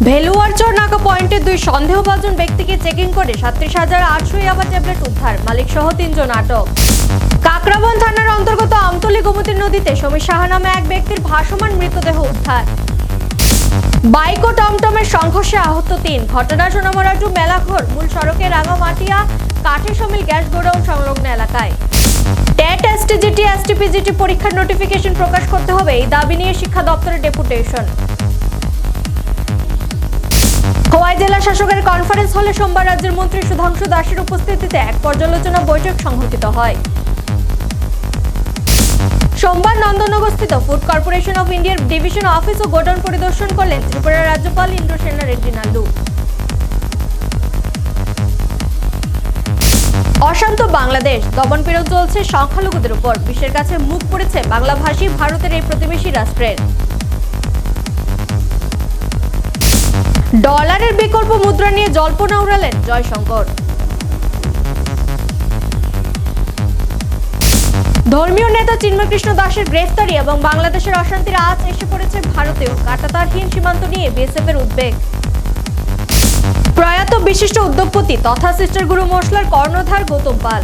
ভেলুয়ারচর নাকা পয়েন্টে দুই সন্দেহভাজন ব্যক্তিকে চেকিং করে ৩৭,৮০০ ইয়াবা ট্যাবলেট উদ্ধার, মালিক সহ ৩ জন আটক। কাকরাবন থানার অন্তর্গত আমতলী গোমতী নদীতে সমীর সাহা নামে এক ব্যক্তির ভাসমান মৃতদেহ উদ্ধার। বাইক ও টমটমের সংঘর্ষে আহত ৩। ঘটনা সোনামুড়া টু মেলাঘর মূল সড়কে রাঙামাটিয়া কাঠের সমিল গ্যাস গোডাউন সংলগ্ন এলাকায়। টেট এসটিজিটি এসটিপিজিটি পরীক্ষার নোটিফিকেশন প্রকাশ করতে হবে, এই দাবি নিয়ে শিক্ষা দপ্তরের ডেপুটেশন। খোয়াই জেলা শাসকের কনফারেন্স হলে সোমবার রাজ্যের মন্ত্রী সুধাংশু দাসের উপস্থিতিতে এক পর্যালোচনা বৈঠক সংঘটিত হয়। সোমবার নন্দনগরস্থিত ফুড কর্পোরেশন অফ ইন্ডিয়ার ডিভিশন অফিস ও গোডাউন পরিদর্শন করলেন ত্রিপুরার রাজ্যপাল ইন্দ্রসেনা রেড্ডি নাল্লু। অশান্ত বাংলাদেশ, দমনপীড়ন চলছে সংখ্যালঘুদের উপর, বিশ্বের কাছে মুখ পড়েছে বাংলাভাষী ভারতের এই প্রতিবেশী রাষ্ট্রের। ডলারের বিকল্প মুদ্রা নিয়ে জল্পনা উড়ালেন জয়শঙ্কর। ধর্মীয় নেতা চিন্ময় কৃষ্ণ দাসের গ্রেফতারি এবং বাংলাদেশের অশান্তির আঁচ এসে পড়েছে ভারতেও, কাঁটাতারহীন সীমান্ত নিয়ে বিএসএফ এর উদ্বেগ। প্রয়াত বিশিষ্ট উদ্যোগপতি তথা সিস্টার গুরু মশলার কর্ণধার গৌতম পাল।